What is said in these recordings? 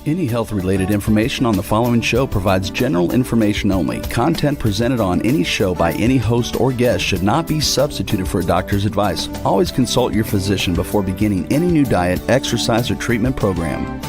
Any health-related information on the following show provides general information only. Content presented on any show by any host or guest should not be substituted for a doctor's advice. Always consult your physician before beginning any new diet, exercise, or treatment program.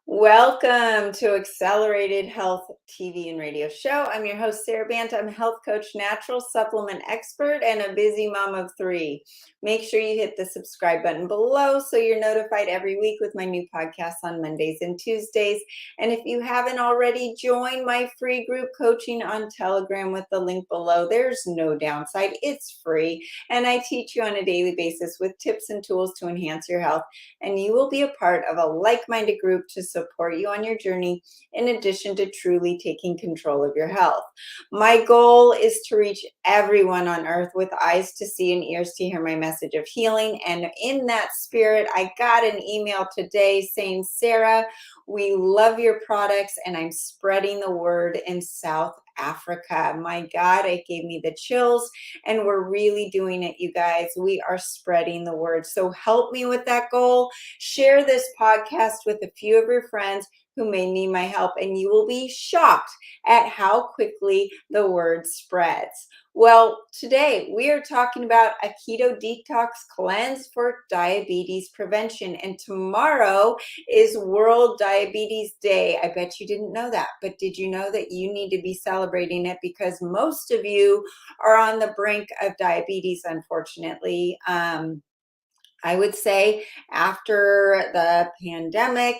Welcome to Accelerated Health TV and radio show. I'm your host, Sarah Banta. I'm a health coach, natural supplement expert, and a busy mom of three. Make sure you hit the subscribe button below so you're notified every week with my new podcasts on Mondays and Tuesdays. And if you haven't already, join my free group coaching on Telegram with the link below. There's no downside. It's free. And I teach you on a daily basis with tips and tools to enhance your health. And you will be a part of a like-minded group to support you on your journey, in addition to truly taking control of your health. My goal is to reach everyone on earth with eyes to see and ears to hear my message of healing. And in that spirit, I got an email today saying, Sarah, we love your products and I'm spreading the word in South Africa. My God, it gave me the chills, and we're really doing it, you guys. We are spreading the word. So help me with that goal. Share this podcast with a few of your friends who may need my help, and you will be shocked at how quickly the word spreads. Well, today we are talking about a keto detox cleanse for diabetes prevention, and tomorrow is World Diabetes Day. I bet you didn't know that, but did you know that you need to be celebrating it because most of you are on the brink of diabetes, unfortunately. I would say after the pandemic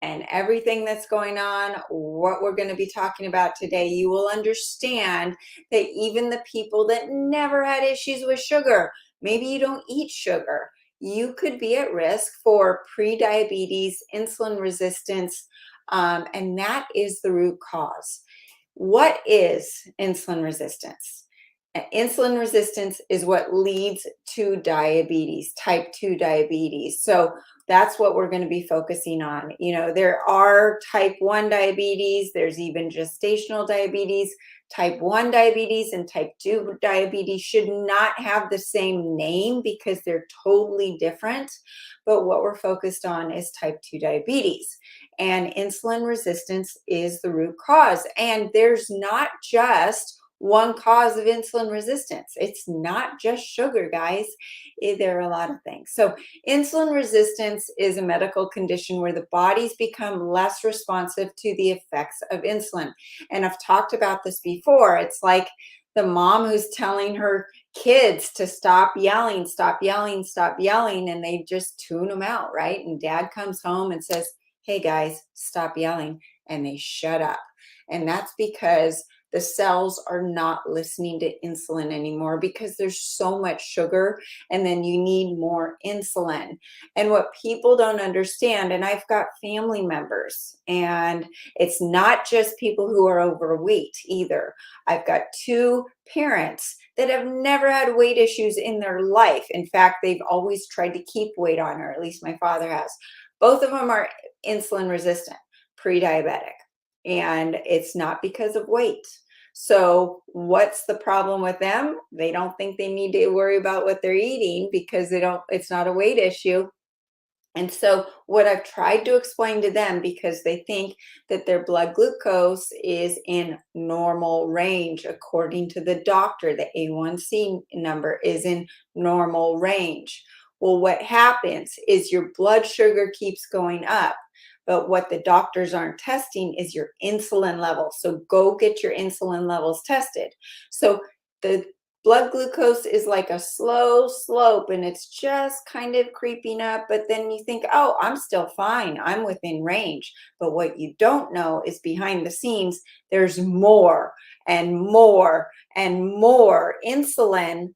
and everything that's going on, what we're going to be talking about today, you will understand that even the people that never had issues with sugar, maybe you don't eat sugar, you could be at risk for pre-diabetes, insulin resistance, and that is the root cause. What is insulin resistance? Insulin resistance is what leads to diabetes, type 2 diabetes. So that's what we're going to be focusing on. You know, there are type 1 diabetes, there's even gestational diabetes. Type 1 diabetes and type 2 diabetes should not have the same name because they're totally different. But what we're focused on is type 2 diabetes. And insulin resistance is the root cause. And there's not just one cause of insulin resistance. It's not just sugar, guys. There are a lot of things. So insulin resistance is a medical condition where the bodies become less responsive to the effects of insulin. And I've talked about this before. It's like the mom who's telling her kids to stop yelling, stop yelling, stop yelling, and they just tune them out, right? And dad comes home and says, hey guys, stop yelling, and they shut up. And that's because the cells are not listening to insulin anymore because there's so much sugar, and then you need more insulin. And what people don't understand, and I've got family members, and it's not just people who are overweight either. I've got two parents that have never had weight issues in their life. In fact, they've always tried to keep weight on, or at least my father has. Both of them are insulin resistant, pre-diabetic. And it's not because of weight. So what's the problem with them? They don't think they need to worry about what they're eating because it's not a weight issue. And so what I've tried to explain to them, because they think that their blood glucose is in normal range, according to the doctor, the A1C number is in normal range. Well, what happens is your blood sugar keeps going up. But what the doctors aren't testing is your insulin levels. So go get your insulin levels tested. So the blood glucose is like a slow slope, and it's just kind of creeping up. But then you think, oh, I'm still fine. I'm within range. But what you don't know is behind the scenes, there's more and more and more insulin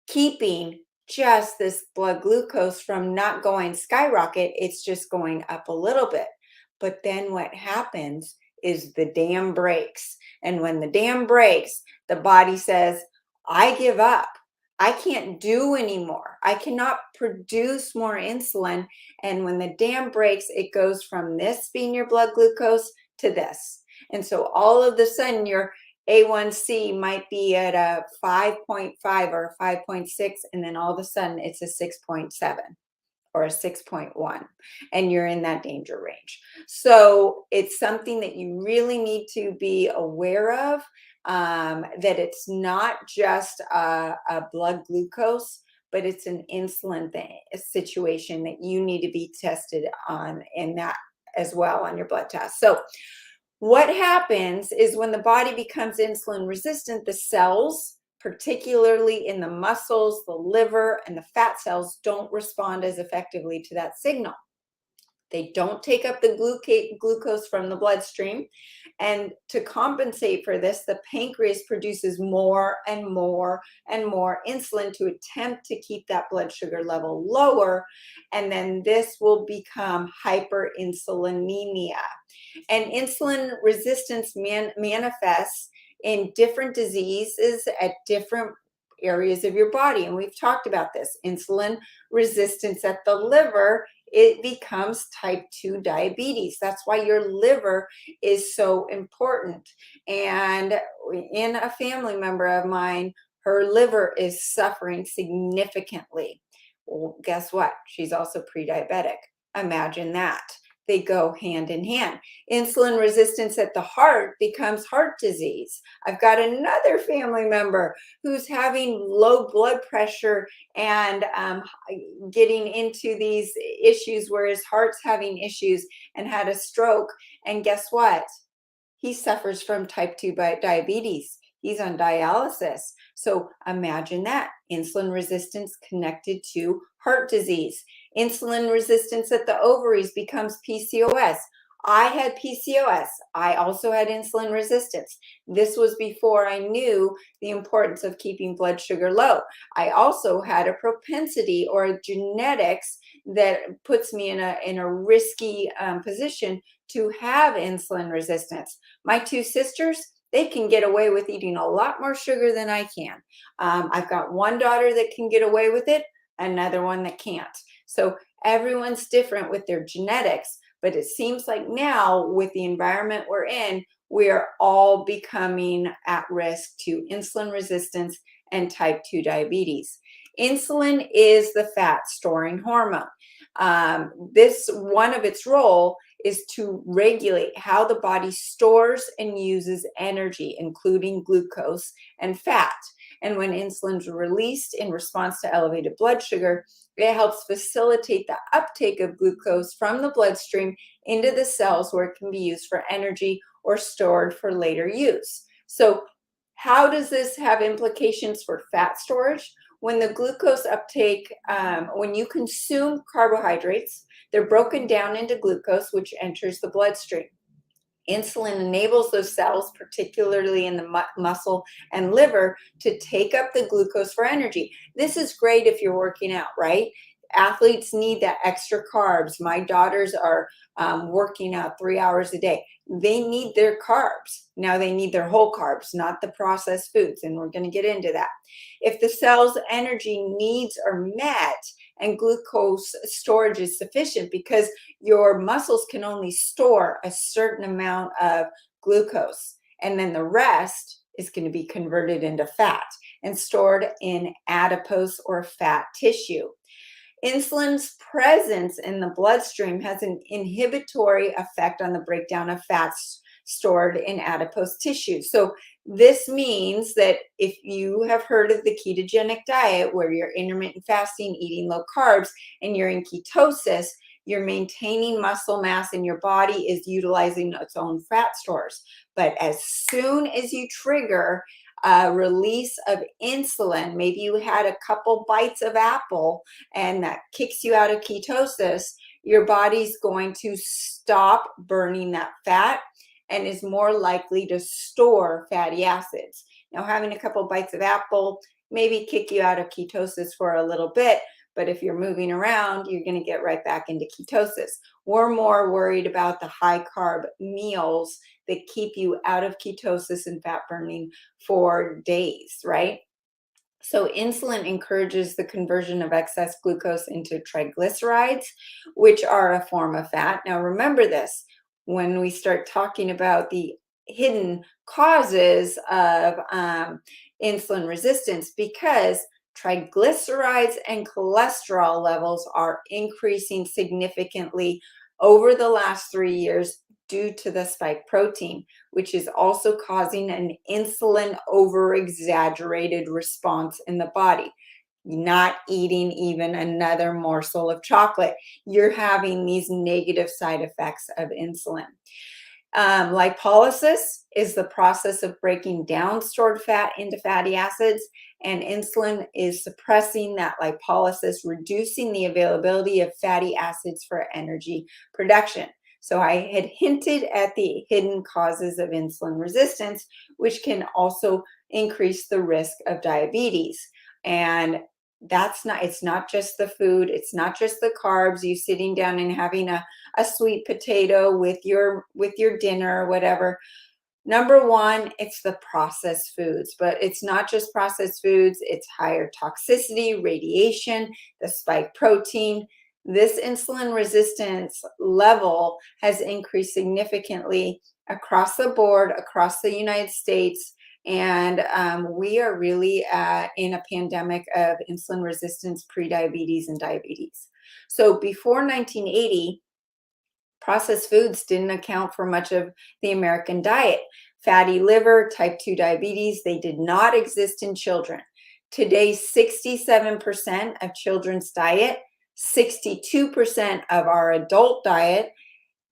keeping just this blood glucose from not going skyrocket. It's just going up a little bit. But then what happens is the dam breaks. And when the dam breaks, the body says, I give up. I can't do anymore. I cannot produce more insulin. And when the dam breaks, it goes from this being your blood glucose to this. And so all of a sudden, your A1C might be at a 5.5 or 5.6, and then all of a sudden it's a 6.7 or a 6.1, and you're in that danger range. So it's something that you really need to be aware of, that it's not just a blood glucose, but it's an insulin situation that you need to be tested on in that as well on your blood test. So what happens is when the body becomes insulin resistant, the cells, particularly in the muscles, the liver, and the fat cells, don't respond as effectively to that signal. They don't take up the glucose from the bloodstream. And to compensate for this, the pancreas produces more and more and more insulin to attempt to keep that blood sugar level lower. And then this will become hyperinsulinemia. And insulin resistance manifests in different diseases at different areas of your body. And we've talked about this. Insulin resistance at the liver, it becomes type 2 diabetes. That's why your liver is so important. And in a family member of mine, her liver is suffering significantly. Well, guess what? She's also pre-diabetic. Imagine that. They go hand in hand. Insulin resistance at the heart becomes heart disease. I've got another family member who's having low blood pressure and getting into these issues where his heart's having issues and had a stroke. And guess what? He suffers from type 2 diabetes. He's on dialysis. So imagine that. Insulin resistance connected to heart disease. Insulin resistance at the ovaries becomes PCOS. I had PCOS. I also had insulin resistance. This was before I knew the importance of keeping blood sugar low. I also had a propensity or a genetics that puts me in a risky position to have insulin resistance. My two sisters, they can get away with eating a lot more sugar than I can. I've got one daughter that can get away with it, another one that can't. So everyone's different with their genetics, but it seems like now with the environment we're in, we are all becoming at risk to insulin resistance and type 2 diabetes. Insulin is the fat storing hormone. This one of its role is to regulate how the body stores and uses energy, including glucose and fat. And when insulin is released in response to elevated blood sugar, it helps facilitate the uptake of glucose from the bloodstream into the cells where it can be used for energy or stored for later use. So how does this have implications for fat storage? When the glucose uptake, when you consume carbohydrates, they're broken down into glucose, which enters the bloodstream. Insulin enables those cells, particularly in the muscle and liver, to take up the glucose for energy. This is great if you're working out, right? Athletes need that extra carbs. My daughters are working out 3 hours a day. They need their carbs. Now they need their whole carbs, not the processed foods, and we're going to get into that. If the cell's energy needs are met and glucose storage is sufficient, because your muscles can only store a certain amount of glucose, and then the rest is going to be converted into fat and stored in adipose or fat tissue. Insulin's presence in the bloodstream has an inhibitory effect on the breakdown of fats stored in adipose tissue. So this means that if you have heard of the ketogenic diet, where you're intermittent fasting, eating low carbs, and you're in ketosis, you're maintaining muscle mass and your body is utilizing its own fat stores. But as soon as you trigger a release of insulin, maybe you had a couple bites of apple and that kicks you out of ketosis, your body's going to stop burning that fat and is more likely to store fatty acids. Now, having a couple bites of apple maybe kick you out of ketosis for a little bit, but if you're moving around, you're going to get right back into ketosis. We're more worried about the high carb meals that keep you out of ketosis and fat burning for days, right? So insulin encourages the conversion of excess glucose into triglycerides, which are a form of fat. Now remember this, when we start talking about the hidden causes of insulin resistance, because triglycerides and cholesterol levels are increasing significantly over the last 3 years due to the spike protein, which is also causing an insulin over-exaggerated response in the body. Not eating even another morsel of chocolate, you're having these negative side effects of insulin. Lipolysis is the process of breaking down stored fat into fatty acids, and insulin is suppressing that lipolysis, reducing the availability of fatty acids for energy production. So I had hinted at the hidden causes of insulin resistance, which can also increase the risk of diabetes. And it's not just the food, it's not just the carbs, you sitting down and having a sweet potato with your dinner or whatever. Number one, it's the processed foods, but it's not just processed foods, it's higher toxicity, radiation, the spike protein. This insulin resistance level has increased significantly across the board, across the United States. And we are really in a pandemic of insulin resistance, prediabetes, and diabetes. So before 1980, processed foods didn't account for much of the American diet. Fatty liver, type 2 diabetes, they did not exist in children. Today, 67% of children's diet, 62% of our adult diet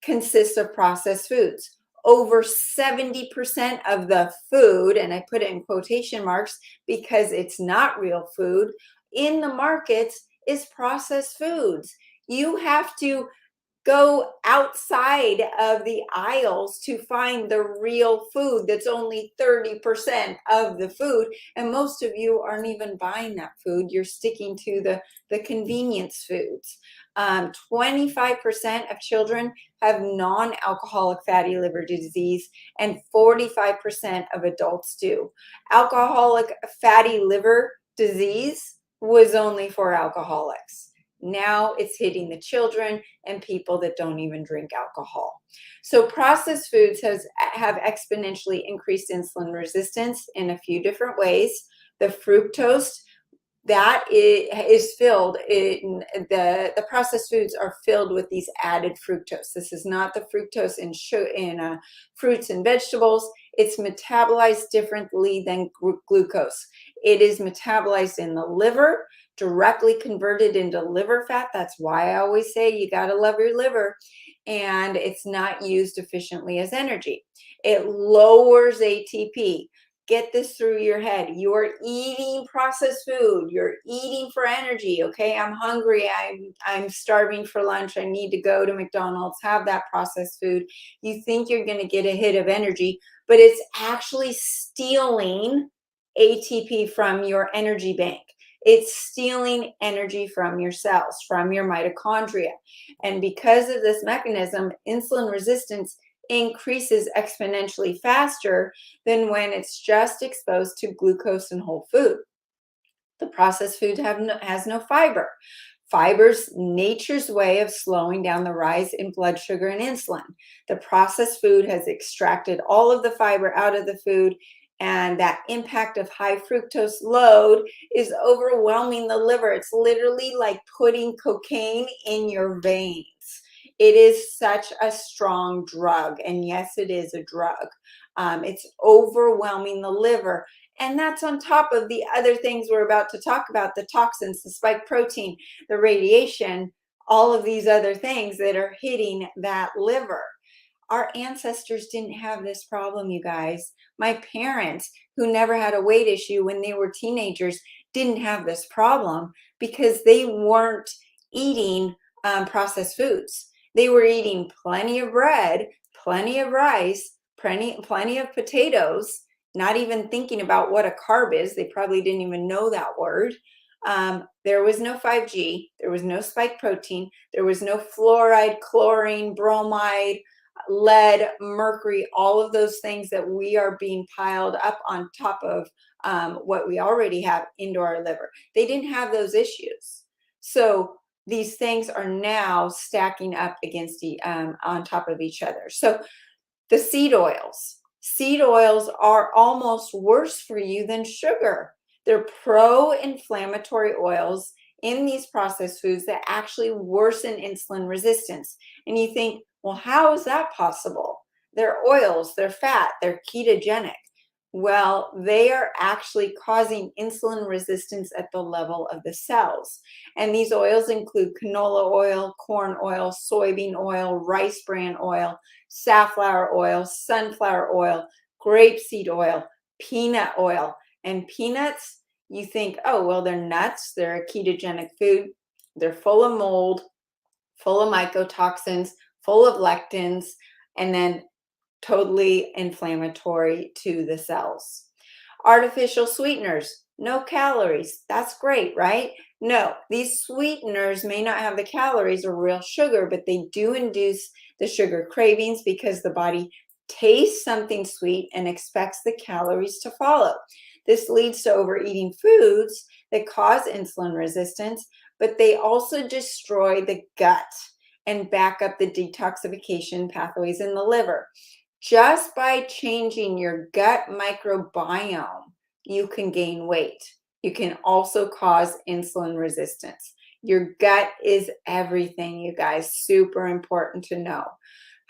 consists of processed foods. Over 70% of the food, and I put it in quotation marks because it's not real food, in the markets is processed foods. You have to go outside of the aisles to find the real food that's only 30% of the food. And most of you aren't even buying that food. You're sticking to the convenience foods. 25% of children have non-alcoholic fatty liver disease, and 45% of adults do. Alcoholic fatty liver disease was only for alcoholics. Now it's hitting the children and people that don't even drink alcohol. So processed foods have exponentially increased insulin resistance in a few different ways. The fructose that is filled in the processed foods are filled with these added fructose. This is not the fructose in fruits and vegetables. It's metabolized differently than glucose. It is metabolized in the liver, directly converted into liver fat. That's why I always say you got to love your liver. And it's not used efficiently as energy. It lowers ATP. Get this through your head. You're eating processed food. You're eating for energy. Okay, I'm hungry. I'm starving for lunch. I need to go to McDonald's, have that processed food. You think you're going to get a hit of energy, but it's actually stealing ATP from your energy bank. It's stealing energy from your cells, from your mitochondria. And because of this mechanism, insulin resistance increases exponentially faster than when it's just exposed to glucose and whole food. The processed food has no fiber. Fiber's nature's way of slowing down the rise in blood sugar and insulin. The processed food has extracted all of the fiber out of the food, and that impact of high fructose load is overwhelming the liver. It's literally like putting cocaine in your veins. It is such a strong drug, and yes, it is a drug. It's overwhelming the liver. And that's on top of the other things we're about to talk about, the toxins, the spike protein, the radiation, all of these other things that are hitting that liver. Our ancestors didn't have this problem, you guys. My parents, who never had a weight issue when they were teenagers, didn't have this problem because they weren't eating processed foods. They were eating plenty of bread, plenty of rice, plenty of potatoes, not even thinking about what a carb is. They probably didn't even know that word. There was no 5G. There was no spike protein. There was no fluoride, chlorine, bromide, lead, mercury, all of those things that we are being piled up on top of what we already have into our liver. They didn't have those issues. So these things are now stacking up against on top of each other. So the seed oils are almost worse for you than sugar. They're pro-inflammatory oils in these processed foods that actually worsen insulin resistance. And you think, well, how is that possible? They're oils, they're fat, they're ketogenic. Well, they are actually causing insulin resistance at the level of the cells. And these oils include canola oil, corn oil, soybean oil, rice bran oil, safflower oil, sunflower oil, grapeseed oil, peanut oil. And peanuts, you think, oh, well, they're nuts. They're a ketogenic food. They're full of mold, full of mycotoxins, full of lectins, and then totally inflammatory to the cells. Artificial sweeteners, no calories. That's great, right? No, these sweeteners may not have the calories of real sugar, but they do induce the sugar cravings because the body tastes something sweet and expects the calories to follow. This leads to overeating foods that cause insulin resistance, but they also destroy the gut and back up the detoxification pathways in the liver. Just by changing your gut microbiome, you can gain weight. You can also cause insulin resistance. Your gut is everything, you guys. Super important to know.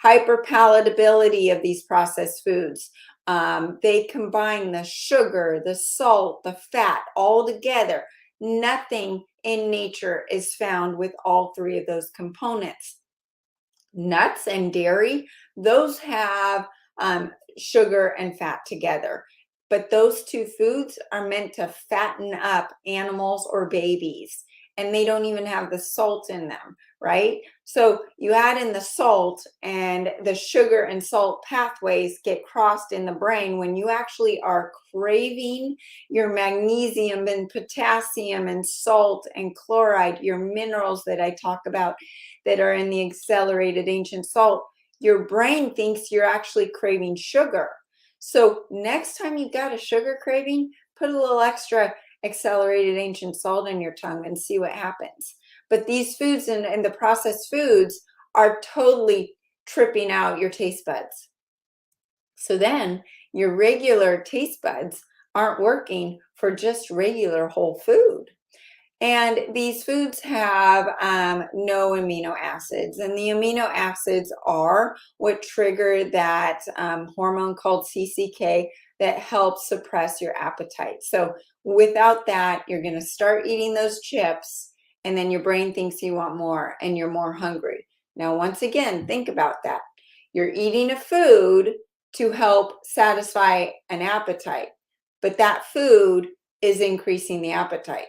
Hyperpalatability of these processed foods. They combine the sugar, the salt, the fat all together. Nothing in nature is found with all three of those components. Nuts and dairy, those have sugar and fat together. But those two foods are meant to fatten up animals or babies, and they don't even have the salt in them, right? So you add in the salt, and the sugar and salt pathways get crossed in the brain when you actually are craving your magnesium and potassium and salt and chloride, your minerals that I talk about that are in the accelerated ancient salt. Your brain thinks you're actually craving sugar. So next time you got a sugar craving, put a little extra accelerated ancient salt in your tongue and see what happens. But these foods and the processed foods are totally tripping out your taste buds. So then your regular taste buds aren't working for just regular whole food. And these foods have no amino acids, and the amino acids are what trigger that hormone called CCK that helps suppress your appetite. So without that, you're going to start eating those chips, and then your brain thinks you want more, and you're more hungry. Now, once again, think about that. You're eating a food to help satisfy an appetite, but that food is increasing the appetite.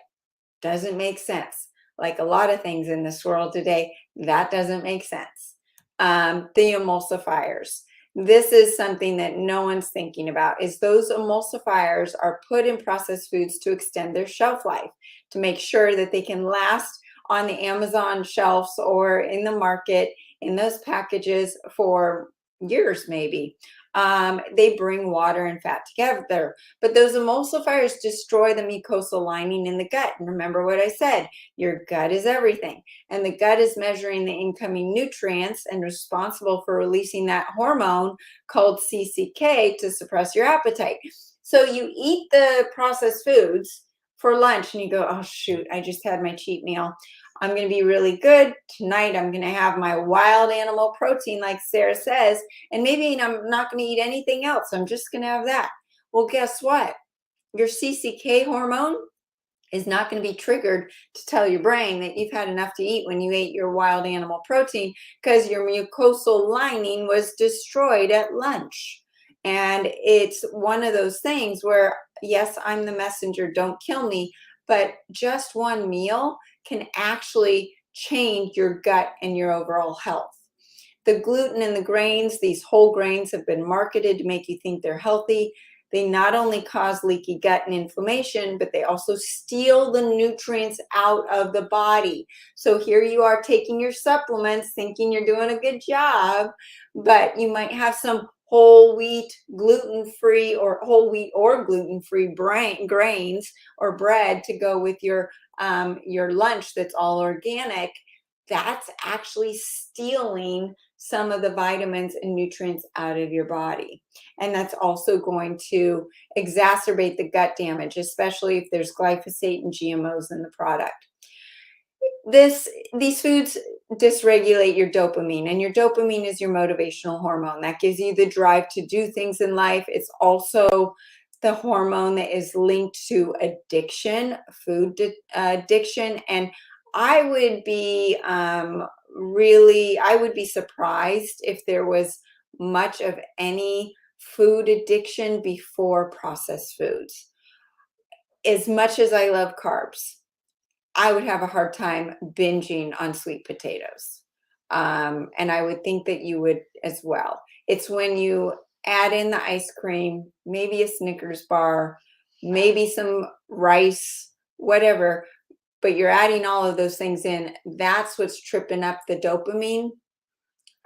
Doesn't make sense. Like a lot of things in this world today, that doesn't make sense. The emulsifiers. This is something that no one's thinking about, is those emulsifiers are put in processed foods to extend their shelf life, to make sure that they can last on the Amazon shelves or in the market in those packages for years maybe. They bring water and fat together, but those emulsifiers destroy the mucosal lining in the gut. And remember what I said, your gut is everything, and the gut is measuring the incoming nutrients and responsible for releasing that hormone called CCK to suppress your appetite. So you eat the processed foods for lunch and you go, oh shoot, I just had my cheat meal. I'm going to be really good tonight. I'm going to have my wild animal protein, like Sarah says, and maybe I'm not going to eat anything else. I'm just going to have that. Well, guess what? Your CCK hormone is not going to be triggered to tell your brain that you've had enough to eat when you ate your wild animal protein, because your mucosal lining was destroyed at lunch. And it's one of those things where, yes, I'm the messenger, don't kill me, but just one meal can actually change your gut and your overall health. The gluten and the grains, these whole grains have been marketed to make you think they're healthy. They not only cause leaky gut and inflammation, but they also steal the nutrients out of the body. So here you are taking your supplements, thinking you're doing a good job, but you might have some whole wheat, gluten-free, or whole wheat or gluten-free grains or bread to go with your lunch that's all organic. That's actually stealing some of the vitamins and nutrients out of your body. And that's also going to exacerbate the gut damage, especially if there's glyphosate and GMOs in the product. These foods dysregulate your dopamine, and your dopamine is your motivational hormone that gives you the drive to do things in life. It's also the hormone that is linked to addiction, addiction. And I would be surprised if there was much of any food addiction before processed foods. As much as I love carbs, I would have a hard time binging on sweet potatoes. And I would think that you would as well. It's when you add in the ice cream, maybe a Snickers bar, maybe some rice, whatever, but you're adding all of those things in. That's what's tripping up the dopamine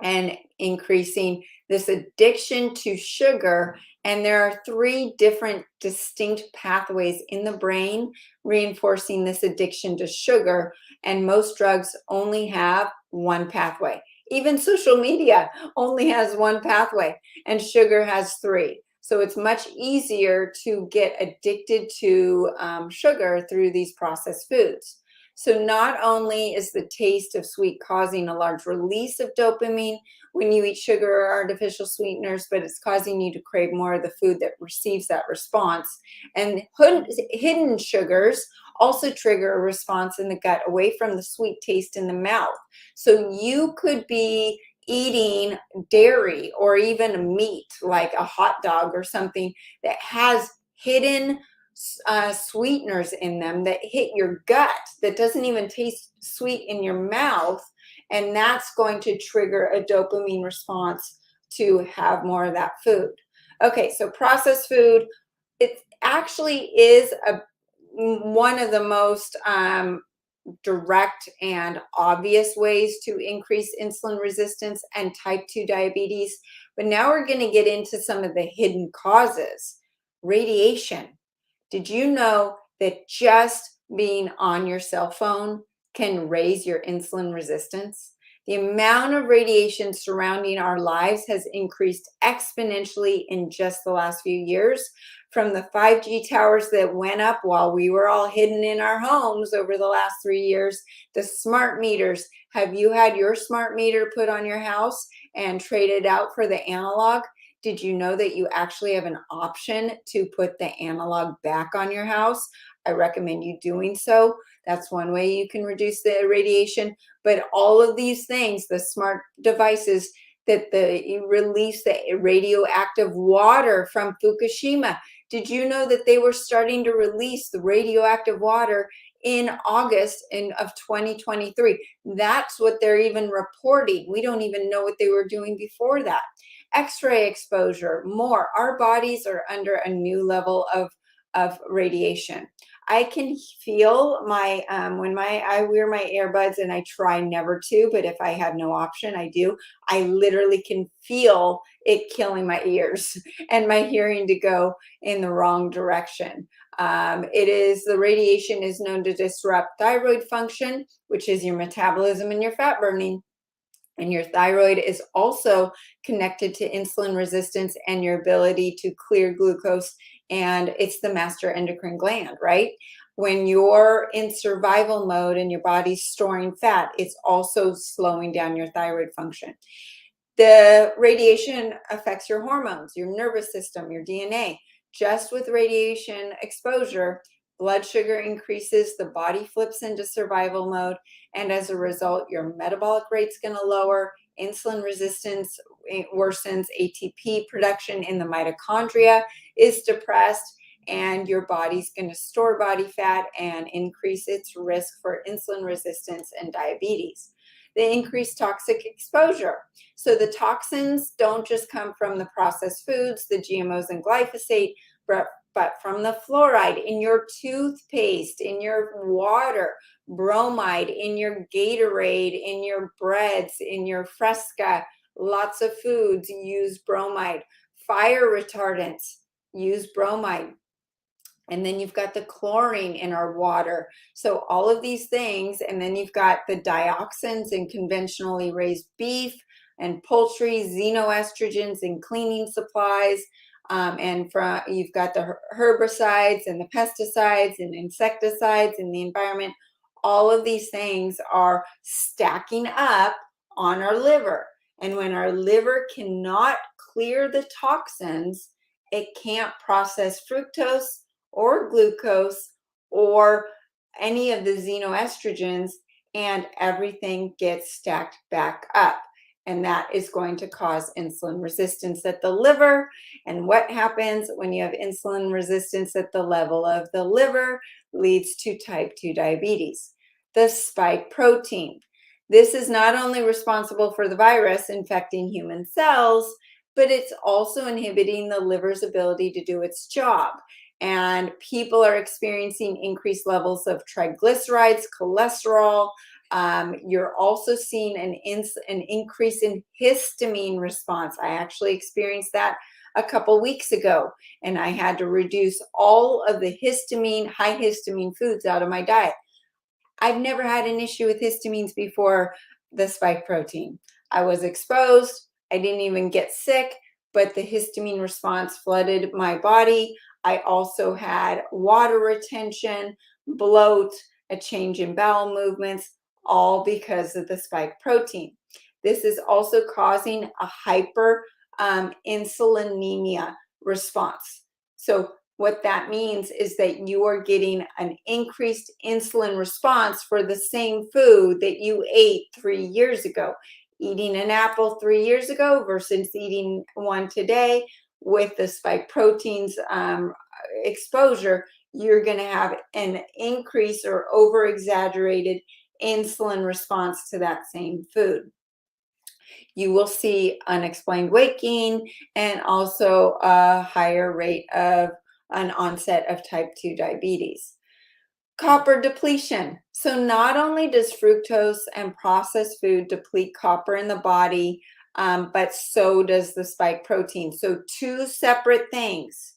and increasing this addiction to sugar. And there are 3 different distinct pathways in the brain reinforcing this addiction to sugar. And most drugs only have one pathway. Even social media only has one pathway, and sugar has 3. So it's much easier to get addicted to sugar through these processed foods. So not only is the taste of sweet causing a large release of dopamine when you eat sugar or artificial sweeteners, but it's causing you to crave more of the food that receives that response. And hidden sugars also trigger a response in the gut away from the sweet taste in the mouth. So you could be eating dairy or even meat, like a hot dog or something that has hidden sweeteners in them that hit your gut that doesn't even taste sweet in your mouth, and that's going to trigger a dopamine response to have more of that food. Okay, so processed food, it actually is one of the most direct and obvious ways to increase insulin resistance and type 2 diabetes. But now we're going to get into some of the hidden causes. Radiation. Did you know that just being on your cell phone can raise your insulin resistance? The amount of radiation surrounding our lives has increased exponentially in just the last few years. From the 5G towers that went up while we were all hidden in our homes over the last 3 years, the smart meters. Have you had your smart meter put on your house and traded out for the analog? Did you know that you actually have an option to put the analog back on your house? I recommend you doing so. That's one way you can reduce the radiation. But all of these things, the smart devices that release the radioactive water from Fukushima. Did you know that they were starting to release the radioactive water in August of 2023? That's what they're even reporting. We don't even know what they were doing before that. X-ray exposure, more. Our bodies are under a new level of radiation. I can feel my, when I wear my earbuds, and I try never to, but if I have no option, I do. I literally can feel it killing my ears and my hearing to go in the wrong direction. The radiation is known to disrupt thyroid function, which is your metabolism and your fat burning. And your thyroid is also connected to insulin resistance and your ability to clear glucose. And it's the master endocrine gland, right? When you're in survival mode and your body's storing fat, it's also slowing down your thyroid function. The radiation affects your hormones, your nervous system, your DNA. Just with radiation exposure, blood sugar increases, the body flips into survival mode, and as a result, your metabolic rate's going to lower, insulin resistance worsens, ATP production in the mitochondria is depressed, and your body's going to store body fat and increase its risk for insulin resistance and diabetes. The increased toxic exposure. So the toxins don't just come from the processed foods, the GMOs and glyphosate, but from the fluoride in your toothpaste, in your water, bromide in your Gatorade, in your breads, in your Fresca. Lots of foods use bromide. Fire retardants use bromide. And then you've got the chlorine in our water. So all of these things, and then you've got the dioxins in conventionally raised beef and poultry, xenoestrogens in cleaning supplies, you've got the herbicides and the pesticides and insecticides in the environment. All of these things are stacking up on our liver. And when our liver cannot clear the toxins, it can't process fructose or glucose or any of the xenoestrogens, and everything gets stacked back up. And that is going to cause insulin resistance at the liver. And what happens when you have insulin resistance at the level of the liver leads to type 2 diabetes. The spike protein. This is not only responsible for the virus infecting human cells, but it's also inhibiting the liver's ability to do its job. And people are experiencing increased levels of triglycerides, cholesterol. You're also seeing an increase in histamine response. I actually experienced that a couple weeks ago, and I had to reduce all of the high histamine foods out of my diet. I've never had an issue with histamines before the spike protein. I was exposed. I didn't even get sick, but the histamine response flooded my body. I also had water retention, bloat, a change in bowel movements, all because of the spike protein. This is also causing a hyperinsulinemia response. So what that means is that you are getting an increased insulin response for the same food that you ate 3 years ago. Eating an apple 3 years ago versus eating one today, with the spike proteins exposure, you're going to have an increase or over-exaggerated insulin response to that same food. You will see unexplained weight gain and also a higher rate of an onset of type 2 diabetes. Copper depletion. So not only does fructose and processed food deplete copper in the body, but so does the spike protein. So two separate things,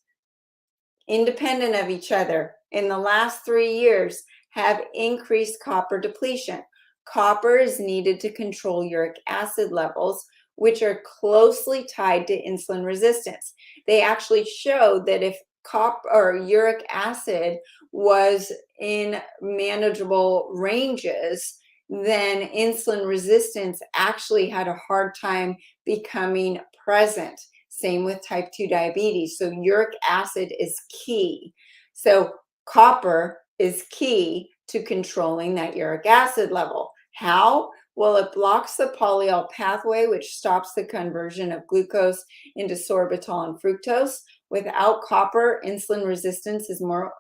independent of each other, in the last 3 years have increased copper depletion. Copper is needed to control uric acid levels, which are closely tied to insulin resistance. They actually showed that if copper or uric acid was in manageable ranges, then insulin resistance actually had a hard time becoming present. Same with type 2 diabetes. So uric acid is key. So copper is key to controlling that uric acid level. How? Well, it blocks the polyol pathway, which stops the conversion of glucose into sorbitol and fructose. Without copper, insulin resistance is more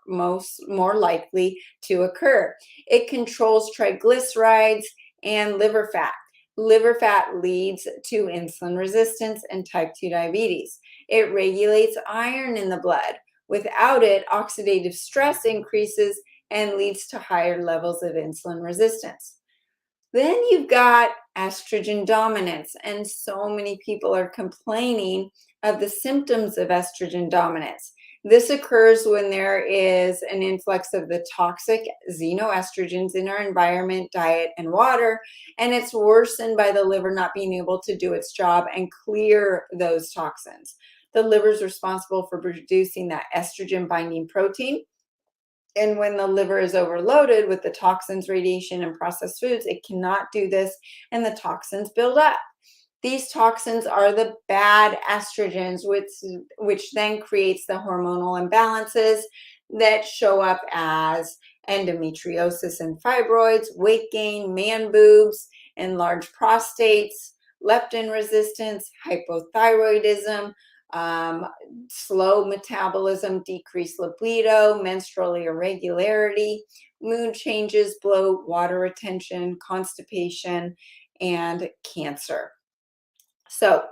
likely to occur. It controls triglycerides and liver fat. Liver fat leads to insulin resistance and type 2 diabetes. It regulates iron in the blood. Without it, oxidative stress increases and leads to higher levels of insulin resistance. Then you've got estrogen dominance, and so many people are complaining of the symptoms of estrogen dominance. This occurs when there is an influx of the toxic xenoestrogens in our environment, diet, and water, and it's worsened by the liver not being able to do its job and clear those toxins. The liver is responsible for producing that estrogen binding protein. And when the liver is overloaded with the toxins, radiation, and processed foods, it cannot do this, and the toxins build up. These toxins are the bad estrogens, which then creates the hormonal imbalances that show up as endometriosis and fibroids, weight gain, man boobs, enlarged prostates, leptin resistance, hypothyroidism, slow metabolism, decreased libido, menstrual irregularity, mood changes, bloat, water retention, constipation, and cancer. So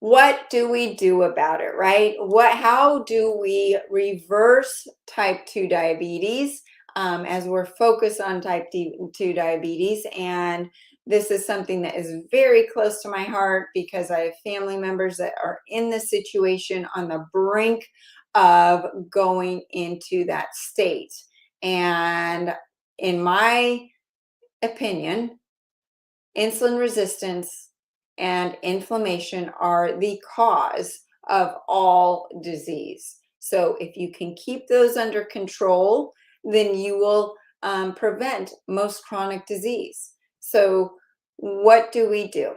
what do we do about it, right? How do we reverse type 2 diabetes as we're focused on type 2 diabetes? And this is something that is very close to my heart because I have family members that are in this situation on the brink of going into that state. And in my opinion, insulin resistance and inflammation are the cause of all disease. So if you can keep those under control, then you will prevent most chronic disease. So what do we do?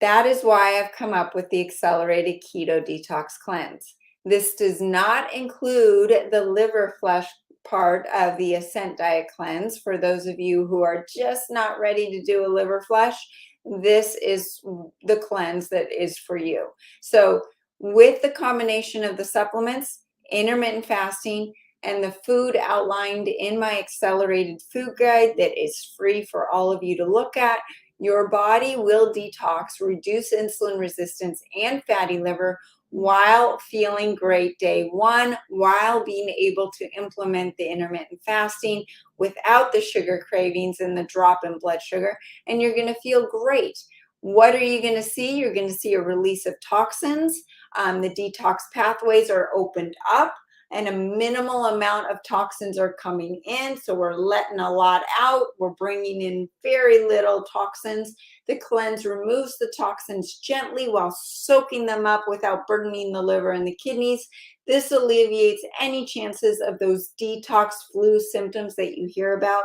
That is why I've come up with the Accelerated Keto Detox Cleanse. This does not include the liver flush part of the Ascent Diet Cleanse. For those of you who are just not ready to do a liver flush, this is the cleanse that is for you. So with the combination of the supplements, intermittent fasting, and the food outlined in my accelerated food guide that is free for all of you to look at, your body will detox, reduce insulin resistance and fatty liver while feeling great day one, while being able to implement the intermittent fasting without the sugar cravings and the drop in blood sugar, and you're going to feel great. What are you going to see? You're going to see a release of toxins. The detox pathways are opened up, and a minimal amount of toxins are coming in. So we're letting a lot out. We're bringing in very little toxins. The cleanse removes the toxins gently while soaking them up without burdening the liver and the kidneys. This alleviates any chances of those detox flu symptoms that you hear about.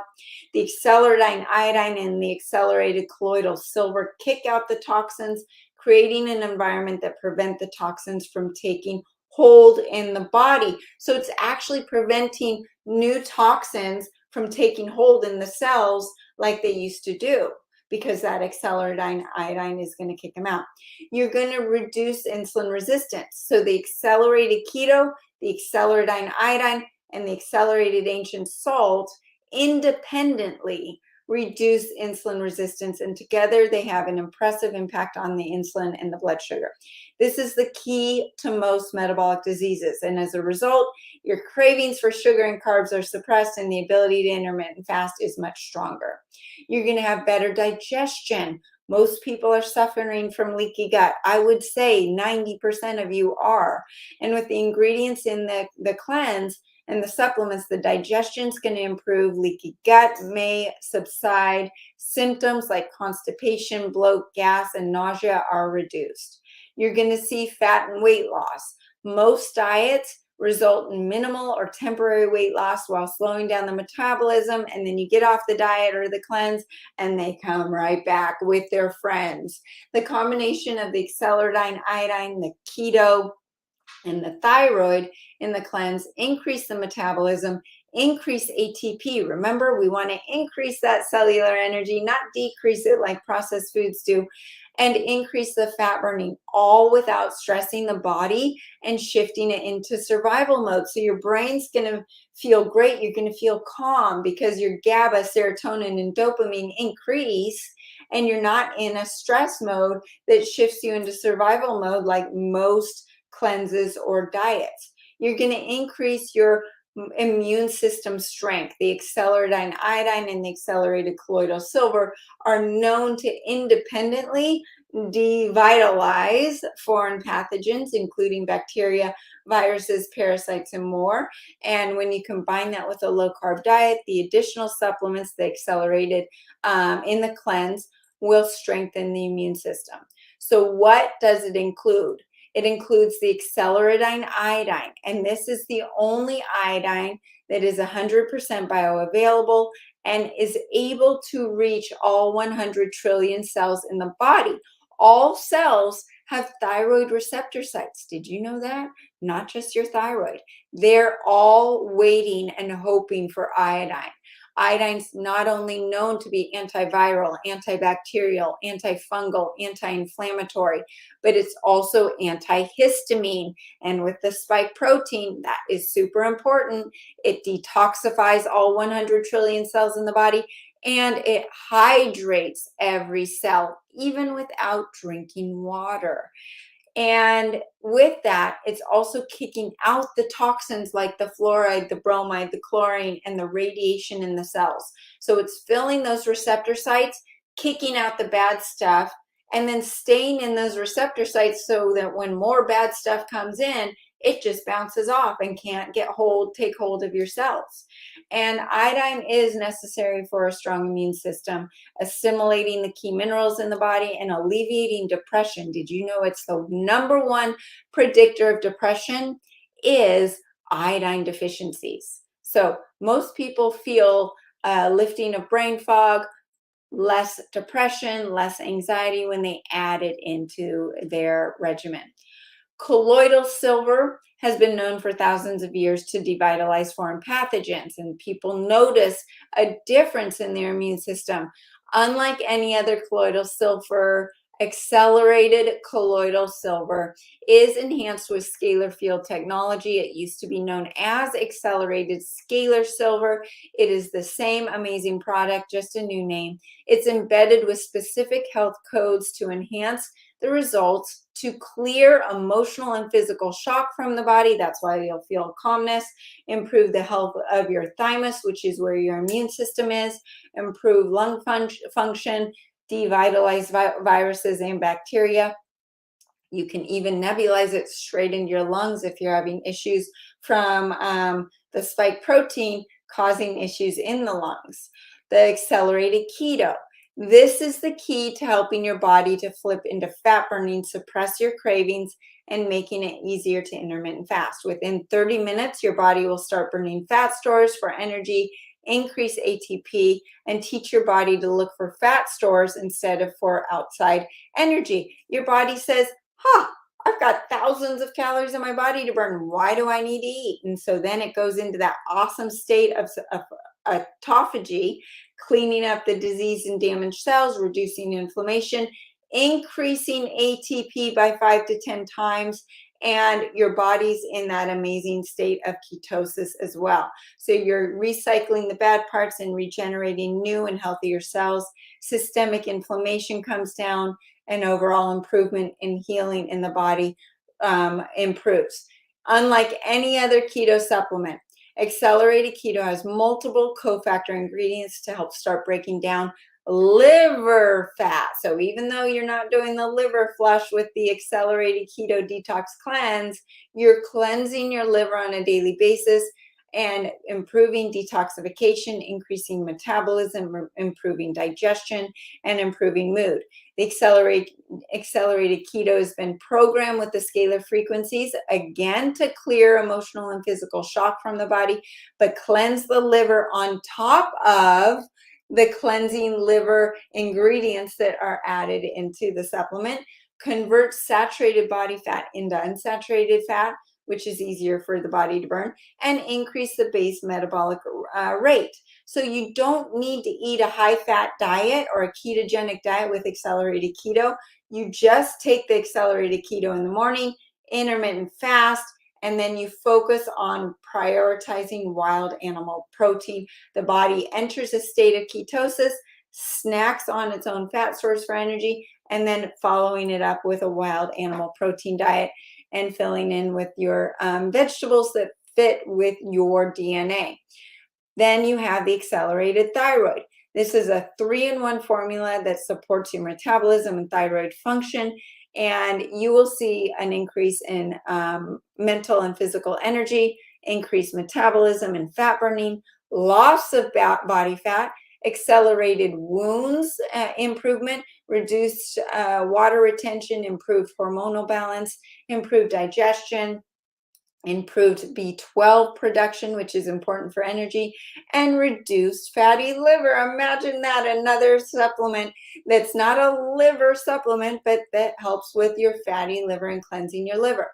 The accelerated iodine and the accelerated colloidal silver kick out the toxins, creating an environment that prevents the toxins from taking hold in the body. So it's actually preventing new toxins from taking hold in the cells like they used to do, because that accelerated iodine is going to kick them out. You're going to reduce insulin resistance. So the accelerated keto, the accelerated iodine, and the accelerated ancient salt independently reduce insulin resistance, and together they have an impressive impact on the insulin and the blood sugar. This is the key to most metabolic diseases, and as a result, your cravings for sugar and carbs are suppressed and the ability to intermittent fast is much stronger. You're going to have better digestion. Most people are suffering from leaky gut. I would say 90% of you are. And with the ingredients in the cleanse and the supplements, the digestion is going to improve. Leaky gut may subside. Symptoms like constipation, bloat, gas, and nausea are reduced. You're going to see fat and weight loss. Most diets result in minimal or temporary weight loss while slowing down the metabolism, and then you get off the diet or the cleanse and they come right back with their friends. The combination of the accelerated iodine, the keto, and the thyroid in the cleanse increase the metabolism, increase ATP. Remember, we want to increase that cellular energy, not decrease it like processed foods do, and increase the fat burning, all without stressing the body and shifting it into survival mode. So your brain's going to feel great. You're going to feel calm because your GABA, serotonin, and dopamine increase, and you're not in a stress mode that shifts you into survival mode like most cleanses or diets. You're going to increase your immune system strength. The accelerated iodine and the accelerated colloidal silver are known to independently devitalize foreign pathogens, including bacteria, viruses, parasites, and more. And when you combine that with a low-carb diet, the additional supplements, the accelerated in the cleanse, will strengthen the immune system. So what does it include? It includes the accelerated iodine, and this is the only iodine that is 100% bioavailable and is able to reach all 100 trillion cells in the body. All cells have thyroid receptor sites. Did you know that? Not just your thyroid. They're all waiting and hoping for iodine. Iodine's not only known to be antiviral, antibacterial, antifungal, anti-inflammatory, but it's also antihistamine. And with the spike protein, that is super important. It detoxifies all 100 trillion cells in the body, and it hydrates every cell, even without drinking water. And with that, it's also kicking out the toxins like the fluoride, the bromide, the chlorine, and the radiation in the cells. So it's filling those receptor sites, kicking out the bad stuff, and then staying in those receptor sites so that when more bad stuff comes in, it just bounces off and can't take hold of your cells. And iodine is necessary for a strong immune system, assimilating the key minerals in the body and alleviating depression. Did you know it's the number one predictor of depression is iodine deficiencies? So most people feel lifting of brain fog, less depression, less anxiety when they add it into their regimen. Colloidal silver has been known for thousands of years to devitalize foreign pathogens, and people notice a difference in their immune system. Unlike any other colloidal silver, accelerated colloidal silver is enhanced with scalar field technology. It used to be known as accelerated scalar silver. It is the same amazing product, just a new name. It's embedded with specific health codes to enhance the results, to clear emotional and physical shock from the body. That's why you'll feel calmness, improve the health of your thymus, which is where your immune system is, improve lung function, devitalize viruses and bacteria. You can even nebulize it straight into your lungs if you're having issues from the spike protein causing issues in the lungs. The accelerated keto. This is the key to helping your body to flip into fat burning, suppress your cravings, and making it easier to intermittent fast. Within 30 minutes, your body will start burning fat stores for energy, increase ATP, and teach your body to look for fat stores instead of for outside energy. Your body says, I've got thousands of calories in my body to burn. Why do I need to eat? And so then it goes into that awesome state of autophagy, cleaning up the diseased and damaged cells, reducing inflammation, increasing ATP by 5 to 10 times, and your body's in that amazing state of ketosis as well. So you're recycling the bad parts and regenerating new and healthier cells. Systemic inflammation comes down, and overall improvement in healing in the body improves. Unlike any other keto supplement, accelerated keto has multiple cofactor ingredients to help start breaking down liver fat. So even though you're not doing the liver flush with the Accelerated Keto Detox Cleanse, you're cleansing your liver on a daily basis and improving detoxification, increasing metabolism, improving digestion, and improving mood. The accelerated keto has been programmed with the scalar frequencies, again, to clear emotional and physical shock from the body, but cleanse the liver on top of the cleansing liver ingredients that are added into the supplement, converts saturated body fat into unsaturated fat, which is easier for the body to burn, and increase the base metabolic rate. So you don't need to eat a high-fat diet or a ketogenic diet with accelerated keto. You just take the accelerated keto in the morning, intermittent fast, and then you focus on prioritizing wild animal protein. The body enters a state of ketosis, snacks on its own fat source for energy, and then following it up with a wild animal protein diet and filling in with your vegetables that fit with your DNA. Then you have the accelerated thyroid. This is a 3-in-1 formula that supports your metabolism and thyroid function, and you will see an increase in mental and physical energy, increased metabolism and fat burning, loss of body fat, accelerated wounds improvement, reduced water retention, improved hormonal balance, improved digestion, improved B12 production, which is important for energy, and reduced fatty liver. Imagine that, another supplement that's not a liver supplement, but that helps with your fatty liver and cleansing your liver.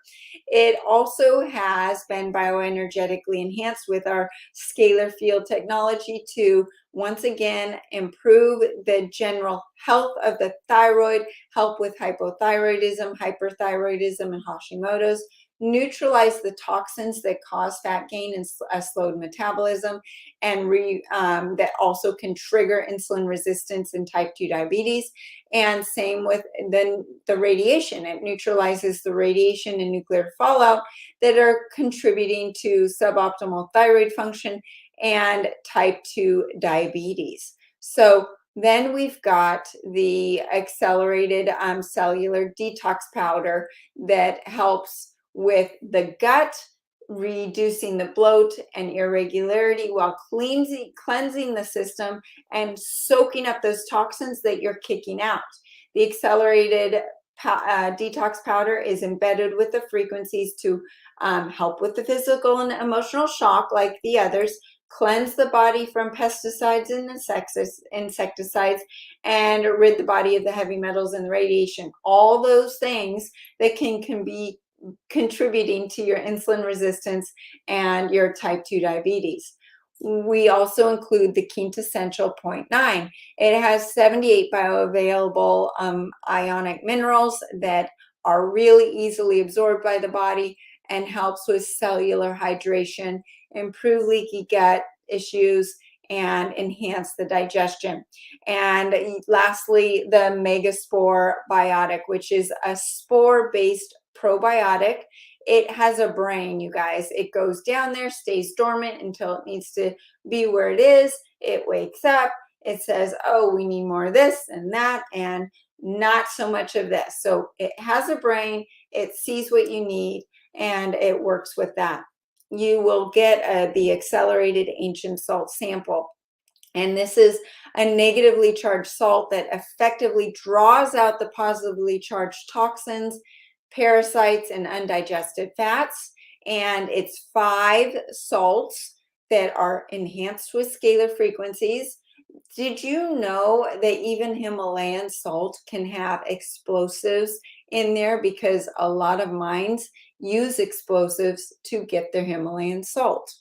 It also has been bioenergetically enhanced with our scalar field technology to once again improve the general health of the thyroid, help with hypothyroidism, hyperthyroidism, and Hashimoto's, neutralize the toxins that cause fat gain and slowed metabolism, and that also can trigger insulin resistance and type 2 diabetes. And same with then the radiation. It neutralizes the radiation and nuclear fallout that are contributing to suboptimal thyroid function and type 2 diabetes. So then we've got the accelerated cellular detox powder that helps with the gut, reducing the bloat and irregularity while cleansing the system and soaking up those toxins that you're kicking out. The accelerated detox powder is embedded with the frequencies to help with the physical and emotional shock like the others, cleanse the body from pesticides and insecticides, and rid the body of the heavy metals and the radiation. All those things that can be contributing to your insulin resistance and your type 2 diabetes. We also include the quintessential 0.9. It has 78 bioavailable ionic minerals that are really easily absorbed by the body and helps with cellular hydration, improve leaky gut issues, and enhance the digestion. And lastly, the Megaspore Biotic, which is a spore-based probiotic. It has a brain, you guys. It goes down there, stays dormant until it needs to be where it is. It wakes up. It says, oh, we need more of this and that, and not so much of this. So it has a brain. It sees what you need, and it works with that. You will get the accelerated ancient salt sample. And this is a negatively charged salt that effectively draws out the positively charged toxins, parasites, and undigested fats. And it's 5 salts that are enhanced with scalar frequencies. Did you know that even Himalayan salt can have explosives in there? Because a lot of mines use explosives to get their Himalayan salt.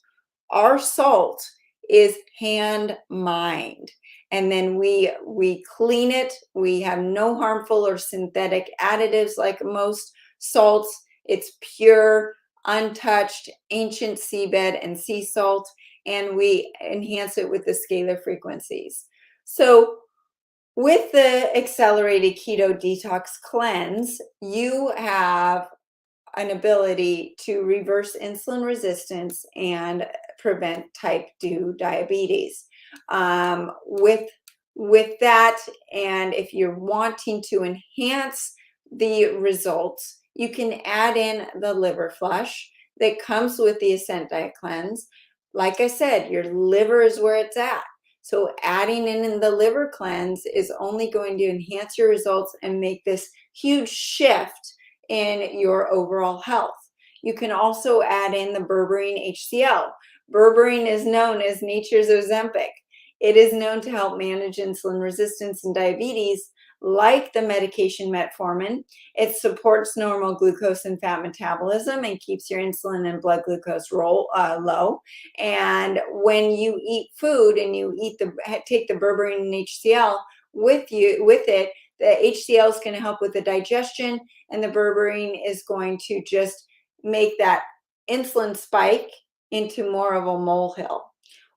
Our salt is hand mined, and then we clean it. We have no harmful or synthetic additives like most salts. It's pure, untouched, ancient seabed and sea salt, and we enhance it with the scalar frequencies. So with the Accelerated Keto Detox Cleanse, you have an ability to reverse insulin resistance and prevent type 2 diabetes. With that, and if you're wanting to enhance the results, you can add in the liver flush that comes with the Ascent Diet Cleanse. Like I said, your liver is where it's at. So adding in the liver cleanse is only going to enhance your results and make this huge shift in your overall health. You can also add in the berberine HCl. Berberine is known as nature's Ozempic. It is known to help manage insulin resistance and diabetes, like the medication metformin. It supports normal glucose and fat metabolism and keeps your insulin and blood glucose low. And when you eat food and you take the berberine and HCl with it, the HCl is going to help with the digestion, and the berberine is going to just make that insulin spike into more of a molehill.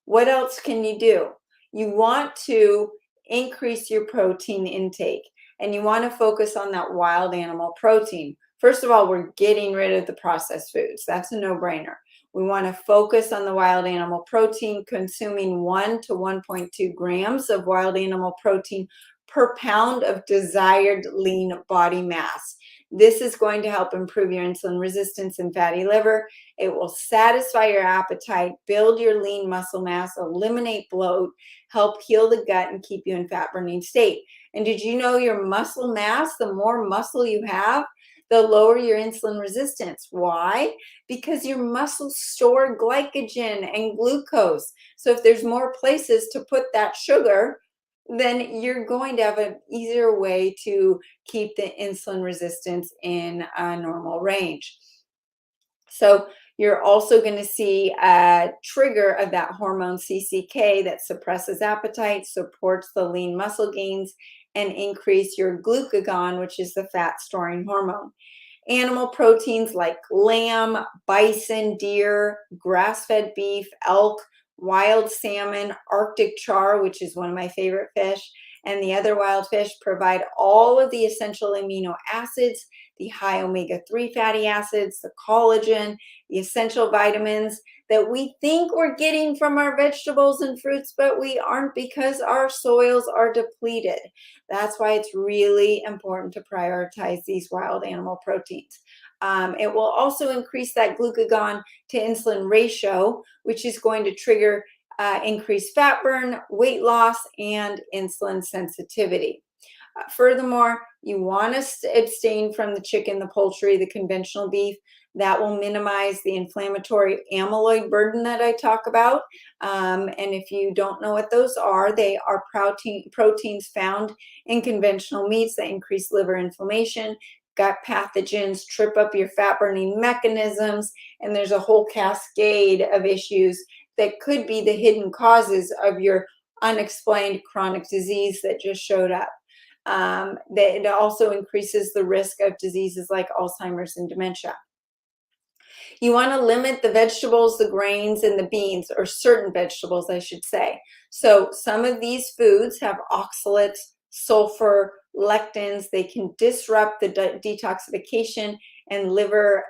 What else can you do? You want to increase your protein intake, and you want to focus on that wild animal protein. First of all, we're getting rid of the processed foods. That's a no-brainer. We want to focus on the wild animal protein, consuming 1 to 1.2 grams of wild animal protein per pound of desired lean body mass. This is going to help improve your insulin resistance and fatty liver. It will satisfy your appetite, build your lean muscle mass, eliminate bloat, help heal the gut, and keep you in fat burning state. And did you know your muscle mass, the more muscle you have, the lower your insulin resistance? Why? Because your muscles store glycogen and glucose. So if there's more places to put that sugar, then you're going to have an easier way to keep the insulin resistance in a normal range. So you're also going to see a trigger of that hormone CCK that suppresses appetite, supports the lean muscle gains, and increase your glucagon, which is the fat storing hormone. Animal proteins like lamb, bison, deer, grass-fed beef, elk, wild salmon, Arctic char, which is one of my favorite fish, and the other wild fish provide all of the essential amino acids, the high omega-3 fatty acids, the collagen, the essential vitamins that we think we're getting from our vegetables and fruits, but we aren't because our soils are depleted. That's why it's really important to prioritize these wild animal proteins. It will also increase that glucagon to insulin ratio, which is going to trigger increased fat burn, weight loss, and insulin sensitivity. Furthermore, you want to abstain from the chicken, the poultry, the conventional beef. That will minimize the inflammatory amyloid burden that I talk about. And if you don't know what those are, they are proteins found in conventional meats that increase liver inflammation, gut pathogens, trip up your fat burning mechanisms, and there's a whole cascade of issues that could be the hidden causes of your unexplained chronic disease that just showed up. It also increases the risk of diseases like Alzheimer's and dementia. You want to limit the vegetables, the grains, and the beans, or certain vegetables, I should say. So some of these foods have oxalates, sulfur, lectins. They can disrupt the detoxification and liver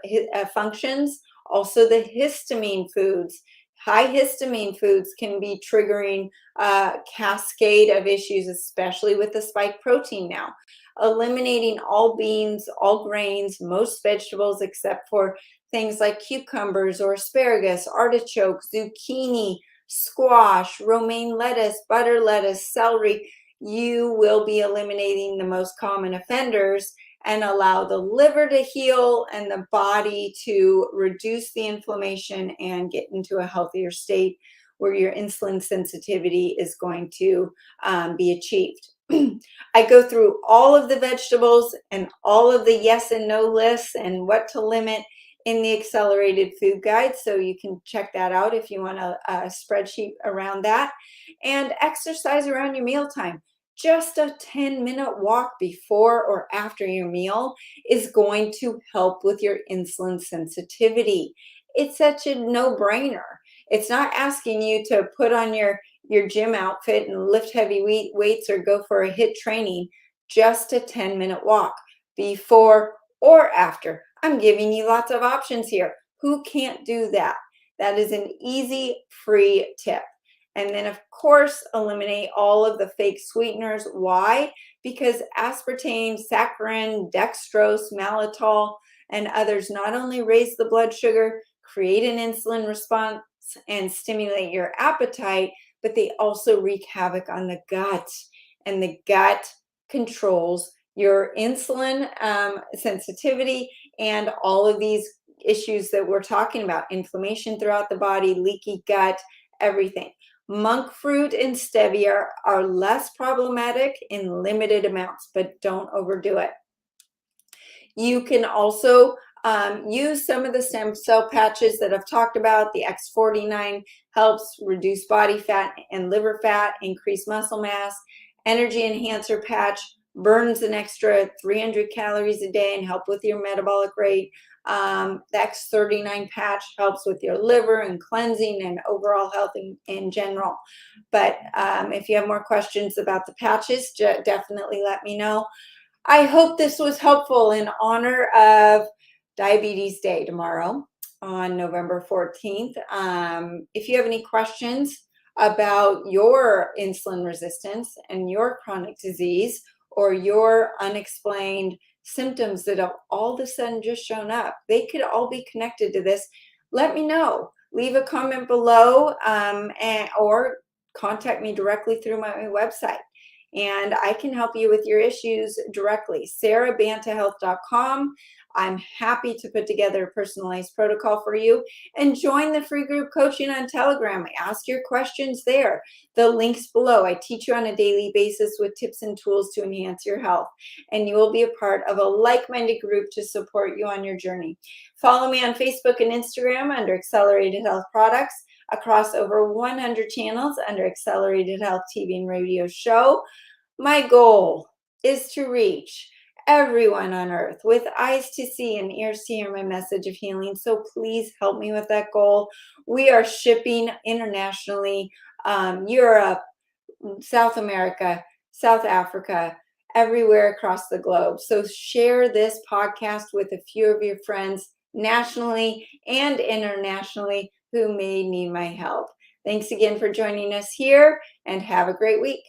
functions. Also, the histamine foods. High histamine foods can be triggering a cascade of issues, especially with the spike protein now. Eliminating all beans, all grains, most vegetables except for things like cucumbers or asparagus, artichoke, zucchini, squash, romaine lettuce, butter lettuce, celery. You will be eliminating the most common offenders and allow the liver to heal and the body to reduce the inflammation and get into a healthier state where your insulin sensitivity is going to be achieved. I go through all of the vegetables and all of the yes and no lists and what to limit in the accelerated food guide, so you can check that out if you want a spreadsheet around that. And exercise around your mealtime. Just a 10-minute walk before or after your meal is going to help with your insulin sensitivity. It's such a no-brainer. It's not asking you to put on your gym outfit and lift heavy weights or go for a HIIT training. Just a 10-minute walk before or after. I'm giving you lots of options here. Who can't do that? That is an easy, free tip. And then, of course, eliminate all of the fake sweeteners. Why? Because aspartame, saccharin, dextrose, maltitol, and others not only raise the blood sugar, create an insulin response, and stimulate your appetite, but they also wreak havoc on the gut. And the gut controls your insulin sensitivity and all of these issues that we're talking about, inflammation throughout the body, leaky gut, everything. Monk fruit and stevia are less problematic in limited amounts, but don't overdo it. You can also use some of the stem cell patches that I've talked about. The X49 helps reduce body fat and liver fat, increase muscle mass. Energy enhancer patch burns an extra 300 calories a day and help with your metabolic rate. The X39 patch helps with your liver and cleansing and overall health in general. But if you have more questions about the patches, definitely let me know. I hope this was helpful in honor of Diabetes Day tomorrow on November 14th. If you have any questions about your insulin resistance and your chronic disease or your unexplained symptoms that have all of a sudden just shown up, they could all be connected to this. Let me know. Leave a comment below or contact me directly through my website. And I can help you with your issues directly. SARABANTAHEALTH.com. I'm happy to put together a personalized protocol for you. And join the free group coaching on Telegram. Ask your questions there. The link's below. I teach you on a daily basis with tips and tools to enhance your health. And you will be a part of a like-minded group to support you on your journey. Follow me on Facebook and Instagram under Accelerated Health Products, across over 100 channels under Accelerated Health TV and Radio Show. My goal is to reach everyone on earth with eyes to see and ears to hear my message of healing. So please help me with that goal. We are shipping internationally, Europe, South America, South Africa, everywhere across the globe. So share this podcast with a few of your friends nationally and internationally who may need my help. Thanks again for joining us here, and have a great week.